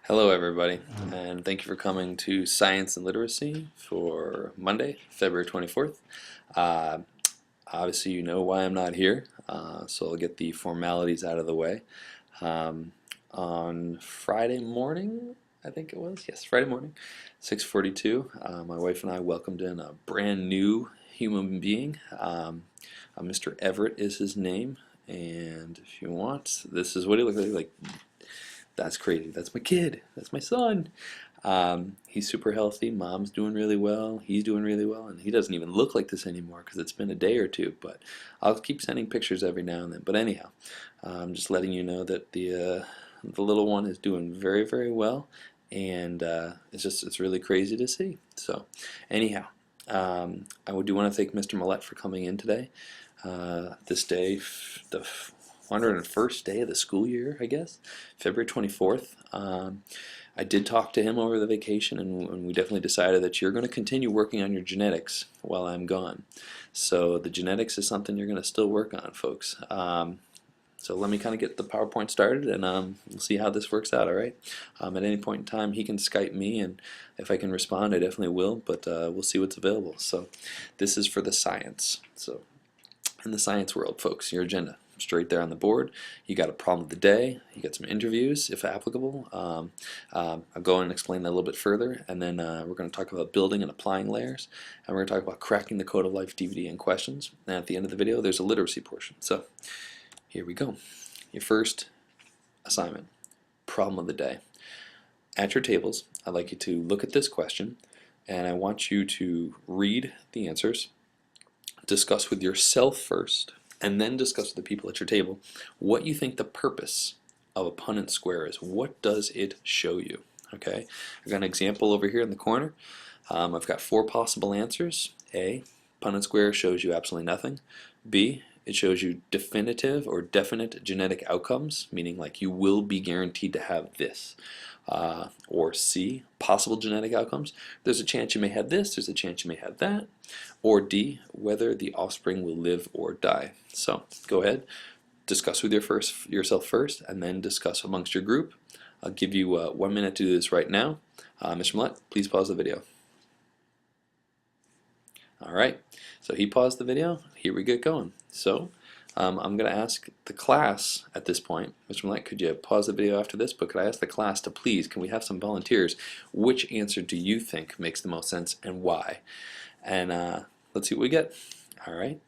Hello, everybody, and thank you for coming to Science and Literacy for Monday, February 24th. Uh, Obviously, you know why I'm not here, so I'll get the formalities out of the way. On Friday morning, I think it was, yes, Friday morning, 6:42, my wife and I welcomed in a brand new human being. Mr. Everett is his name, and if you want, this is what he looks like. That's crazy. That's my kid. That's my son. He's super healthy. Mom's doing really well. He's doing really well. And he doesn't even look like this anymore because it's been a day or two. But I'll keep sending pictures every now and then. But anyhow, I'm just letting you know that the little one is doing very, very well. And it's really crazy to see. So anyhow, I do want to thank Mr. Mullett for coming in today. This day, the 101st day of the school year, I guess, February 24th. I did talk to him over the vacation, and we definitely decided that you're going to continue working on your genetics while I'm gone. So the genetics is something you're going to still work on, folks. So let me kind of get the PowerPoint started, and we'll see how this works out, all right? At any point in time, he can Skype me, and if I can respond, I definitely will, but we'll see what's available. So this is for the science. So in the science world, folks, your agenda. Straight there on the board. You got a problem of the day. You got some interviews, if applicable. I'll go and explain that a little bit further, and then we're going to talk about building and applying layers, and we're going to talk about cracking the code of life DVD and questions. And at the end of the video, there's a literacy portion. So here we go. Your first assignment, problem of the day. At your tables, I'd like you to look at this question, and I want you to read the answers, discuss with yourself first, and then discuss with the people at your table what you think the purpose of a Punnett square is. What does it show you? Okay, I've got an example over here in the corner. I've got 4 possible answers. A, Punnett square shows you absolutely nothing. B, it shows you definitive or definite genetic outcomes, meaning like you will be guaranteed to have this. Or C, possible genetic outcomes. There's a chance you may have this, there's a chance you may have that. Or D, whether the offspring will live or die. So go ahead, discuss with yourself first, and then discuss amongst your group. I'll give you 1 minute to do this right now. Mr. Mullett, please pause the video. Alright, so he paused the video. Here we get going. So I'm going to ask the class at this point, Mr. Mullett, could you pause the video after this, but could I ask the class to please, can we have some volunteers? Which answer do you think makes the most sense and why? And let's see what we get. Alright.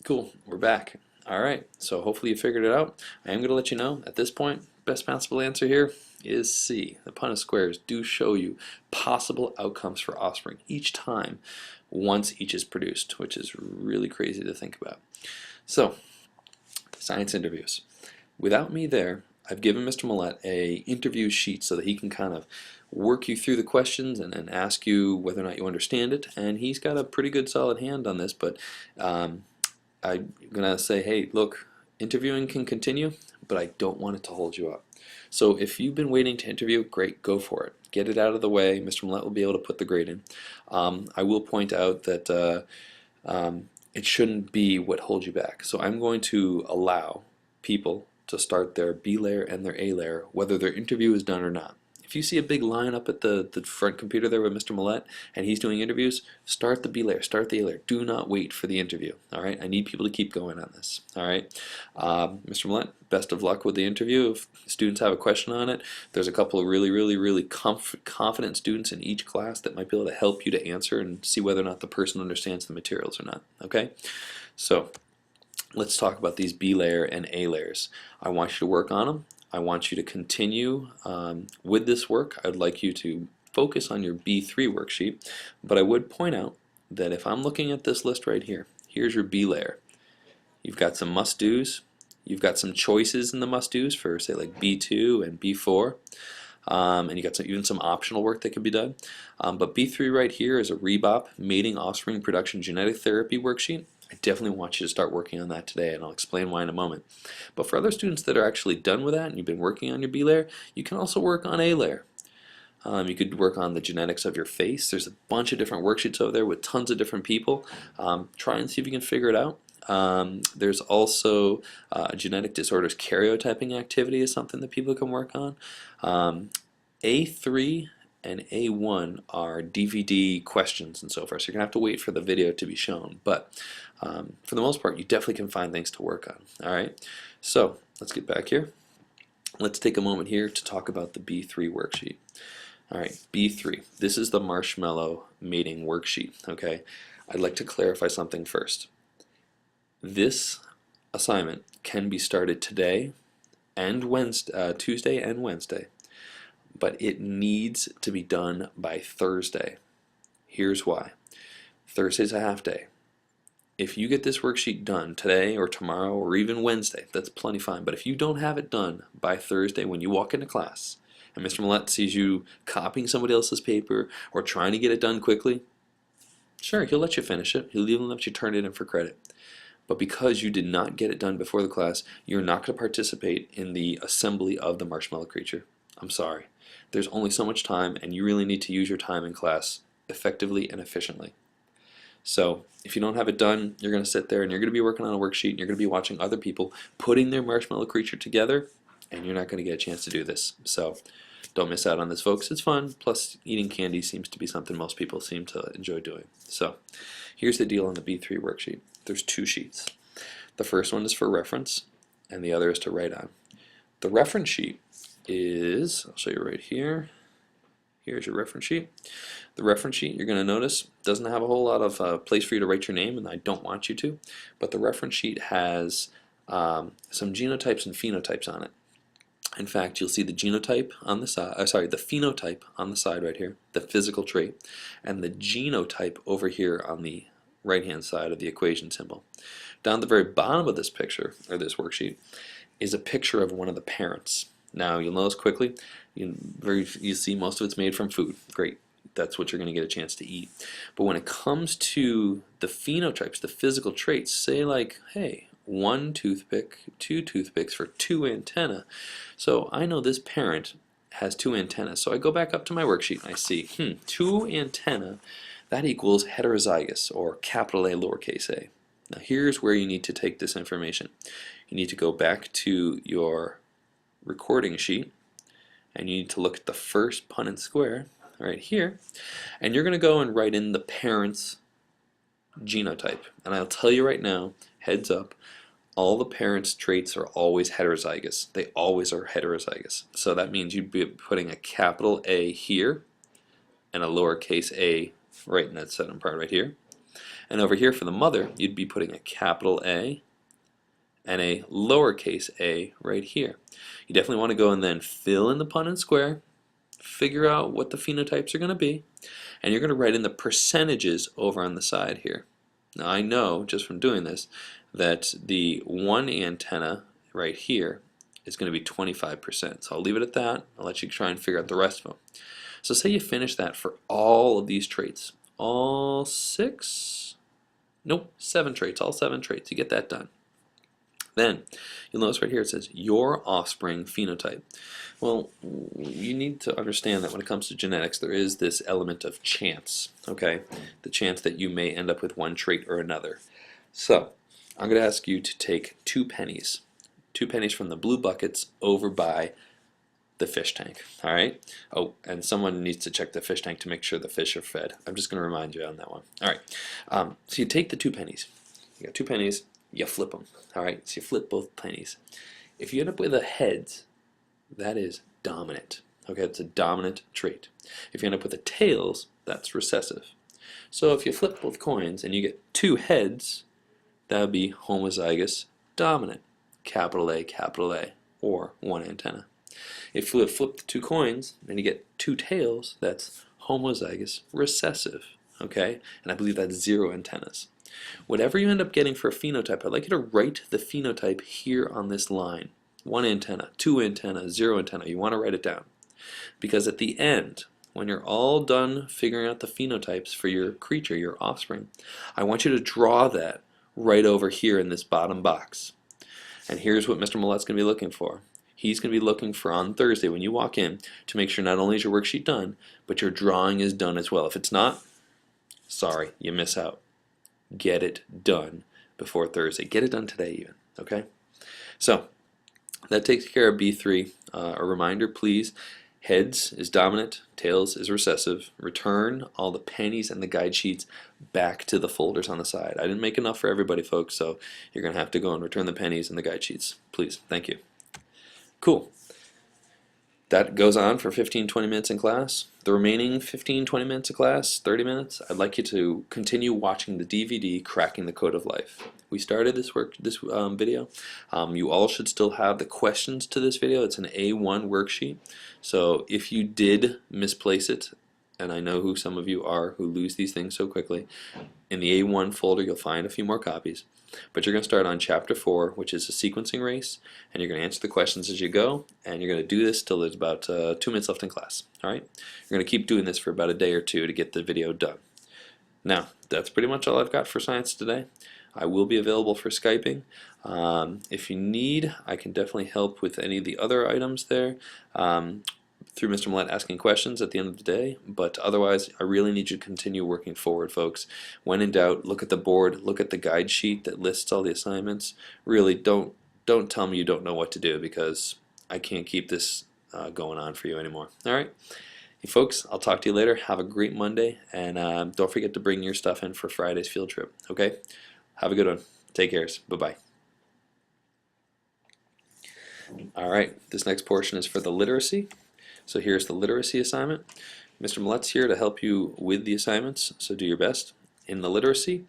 Cool, we're back. Alright, so hopefully you figured it out. I am going to let you know, at this point, best possible answer here is C. The Punnett squares do show you possible outcomes for offspring each time once each is produced, which is really crazy to think about. So, science interviews. Without me there, I've given Mr. Mullett a interview sheet so that he can kind of work you through the questions and ask you whether or not you understand it, and he's got a pretty good solid hand on this, but I'm gonna say, hey, look, interviewing can continue, but I don't want it to hold you up. So if you've been waiting to interview, great, go for it. Get it out of the way. Mr. Mullett will be able to put the grade in. I will point out that it shouldn't be what holds you back. So I'm going to allow people to start their B layer and their A layer, whether their interview is done or not. If you see a big line up at the front computer there with Mr. Mullett and he's doing interviews, start the B layer, start the A layer. Do not wait for the interview. All right, I need people to keep going on this. All right, Mr. Mullett, best of luck with the interview. If students have a question on it, there's a couple of really confident students in each class that might be able to help you to answer and see whether or not the person understands the materials or not. Okay, so let's talk about these B layer and A layers. I want you to work on them. I want you to continue with this work. I'd like you to focus on your B3 worksheet, but I would point out that if I'm looking at this list right here, here's your B layer. You've got some must-dos. You've got some choices in the must-dos for, say, like B2 and B4. And you got even some optional work that can be done. But B3 right here is a REBOP, Mating Offspring Production Genetic Therapy worksheet. I definitely want you to start working on that today, and I'll explain why in a moment. But for other students that are actually done with that and you've been working on your B layer, you can also work on A layer. You could work on the genetics of your face. There's a bunch of different worksheets over there with tons of different people. Try and see if you can figure it out. There's also genetic disorders karyotyping activity is something that people can work on. A3 and A1 are DVD questions and so forth, so you're going to have to wait for the video to be shown. But for the most part, you definitely can find things to work on. All right, so let's get back here. Let's take a moment here to talk about the B3 worksheet. All right, B3. This is the marshmallow mating worksheet. Okay, I'd like to clarify something first. This assignment can be started today and Tuesday and Wednesday, but it needs to be done by Thursday. Here's why. Thursday's a half day. If you get this worksheet done today or tomorrow or even Wednesday, that's plenty fine. But if you don't have it done by Thursday when you walk into class and Mr. Mullett sees you copying somebody else's paper or trying to get it done quickly, sure, he'll let you finish it. He'll even let you turn it in for credit. But because you did not get it done before the class, you're not going to participate in the assembly of the marshmallow creature. I'm sorry. There's only so much time, and you really need to use your time in class effectively and efficiently. So if you don't have it done, you're going to sit there and you're going to be working on a worksheet and you're going to be watching other people putting their marshmallow creature together, and you're not going to get a chance to do this. So don't miss out on this, folks. It's fun. Plus, eating candy seems to be something most people seem to enjoy doing. So here's the deal on the B3 worksheet. There's two sheets. The first one is for reference, and the other is to write on. The reference sheet is, I'll show you right here. Here's your reference sheet. The reference sheet, you're going to notice, doesn't have a whole lot of place for you to write your name, and I don't want you to. But the reference sheet has some genotypes and phenotypes on it. In fact, you'll see the genotype on the side, the phenotype on the side right here, the physical trait, and the genotype over here on the right-hand side of the equation symbol. Down at the very bottom of this picture, or this worksheet, is a picture of one of the parents. Now, you'll notice quickly, you see most of it's made from food. Great. That's what you're going to get a chance to eat. But when it comes to the phenotypes, the physical traits, say like, hey, 1 toothpick, 2 toothpicks for 2 antennae. So I know this parent has 2 antennas. So I go back up to my worksheet and I see, 2 antennae, that equals heterozygous, or capital A, lowercase a. Now here's where you need to take this information. You need to go back to your recording sheet, and you need to look at the first Punnett square right here, and you're going to go and write in the parent's genotype. And I'll tell you right now, heads up, all the parents' traits are always heterozygous. They always are heterozygous. So that means you'd be putting a capital A here and a lowercase a right in that second part right here. And over here for the mother, you'd be putting a capital A and a lowercase a right here. You definitely want to go and then fill in the Punnett square, figure out what the phenotypes are going to be, and you're going to write in the percentages over on the side here. Now I know, just from doing this, that the 1 antenna right here is going to be 25%. So I'll leave it at that. I'll let you try and figure out the rest of them. So say you finish that for all of these traits. All 7 traits, all 7 traits. You get that done. Then you'll notice right here it says your offspring phenotype. Well, you need to understand that when it comes to genetics, there is this element of chance, okay? The chance that you may end up with one trait or another. So I'm going to ask you to take 2 pennies. 2 pennies from the blue buckets over by the fish tank, all right? Oh, and someone needs to check the fish tank to make sure the fish are fed. I'm just going to remind you on that one. All right, so you take the 2 pennies. You got 2 pennies, you flip them, all right? So you flip both pennies. If you end up with a heads, that is dominant, okay? It's a dominant trait. If you end up with a tails, that's recessive. So if you flip both coins and you get 2 heads, that would be homozygous dominant, capital A, or 1 antenna. If you flip the 2 coins and you get 2 tails, that's homozygous recessive, okay? And I believe that's 0 antennas. Whatever you end up getting for a phenotype, I'd like you to write the phenotype here on this line. 1 antenna, 2 antenna, 0 antenna. You want to write it down. Because at the end, when you're all done figuring out the phenotypes for your creature, your offspring, I want you to draw that right over here in this bottom box. And here's what Mr. Mullett's going to be looking for. He's going to be looking for on Thursday when you walk in to make sure not only is your worksheet done, but your drawing is done as well. If it's not, sorry, you miss out. Get it done before Thursday. Get it done today even, okay? So that takes care of B3. A reminder, please, heads is dominant, tails is recessive. Return all the pennies and the guide sheets back to the folders on the side. I didn't make enough for everybody, folks, so you're going to have to go and return the pennies and the guide sheets. Please, thank you. Cool. That goes on for 15-20 minutes in class. The remaining 15-20 minutes of class, 30 minutes, I'd like you to continue watching the DVD Cracking the Code of Life. We started this video. You all should still have the questions to this video. It's an A1 worksheet. So if you did misplace it, and I know who some of you are who lose these things so quickly, in the A1 folder you'll find a few more copies. But you're going to start on Chapter 4, which is a sequencing race, and you're going to answer the questions as you go, and you're going to do this till there's about 2 minutes left in class. Alright? You're going to keep doing this for about a day or two to get the video done. Now, that's pretty much all I've got for science today. I will be available for Skyping. If you need, I can definitely help with any of the other items there. Through Mr. Mullett asking questions at the end of the day, but otherwise I really need you to continue working forward, folks. When in doubt, look at the board, look at the guide sheet that lists all the assignments. Really don't tell me you don't know what to do, because I can't keep this going on for you anymore. Alright, hey folks, I'll talk to you later. Have a great Monday, and don't forget to bring your stuff in for Friday's field trip. Okay, have a good one. Take care. Bye-bye. Alright, this next portion is for the literacy. So here's the literacy assignment. Mr. Mullett's here to help you with the assignments, so do your best. In the literacy,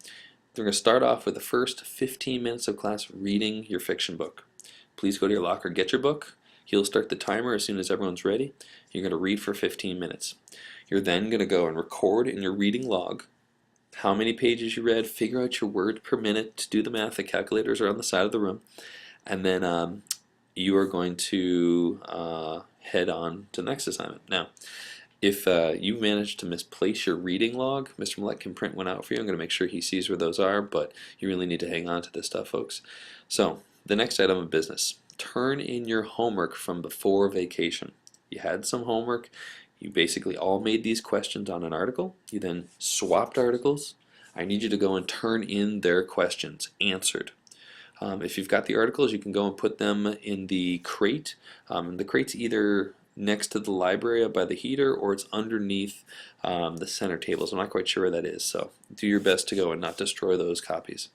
we're going to start off with the first 15 minutes of class reading your fiction book. Please go to your locker, get your book. He'll start the timer as soon as everyone's ready. You're going to read for 15 minutes. You're then going to go and record in your reading log how many pages you read, figure out your word per minute, do the math. The calculators are on the side of the room. And then you are going to head on to the next assignment. Now, if you managed to misplace your reading log, Mr. Mullett can print one out for you. I'm going to make sure he sees where those are, but you really need to hang on to this stuff, folks. So, the next item of business. Turn in your homework from before vacation. You had some homework. You basically all made these questions on an article. You then swapped articles. I need you to go and turn in their questions, answered. If you've got the articles, you can go and put them in the crate. The crate's either next to the library by the heater, or it's underneath the center tables. I'm not quite sure where that is, so do your best to go and not destroy those copies.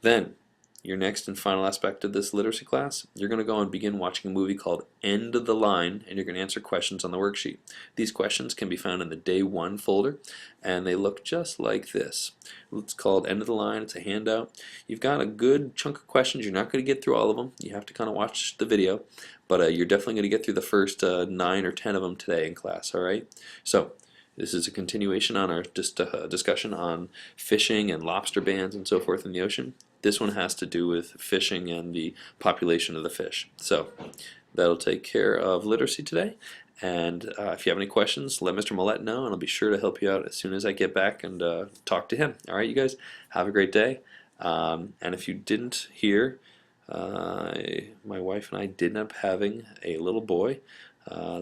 Then, your next and final aspect of this literacy class, you're going to go and begin watching a movie called End of the Line, and you're going to answer questions on the worksheet. These questions can be found in the Day 1 folder, and they look just like this. It's called End of the Line. It's a handout. You've got a good chunk of questions. You're not going to get through all of them. You have to kind of watch the video, but you're definitely going to get through the first 9 or 10 of them today in class, alright? So, this is a continuation on our discussion on fishing and lobster bans and so forth in the ocean. This one has to do with fishing and the population of the fish. So that'll take care of literacy today. And if you have any questions, let Mr. Mullett know, and I'll be sure to help you out as soon as I get back and talk to him. All right, you guys, have a great day. And if you didn't hear, my wife and I did end up having a little boy.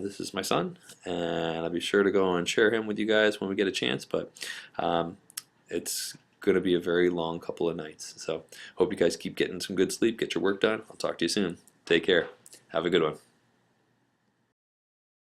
This is my son, and I'll be sure to go and share him with you guys when we get a chance, but it's going to be a very long couple of nights. So hope you guys keep getting some good sleep, get your work done. I'll talk to you soon. Take care. Have a good one.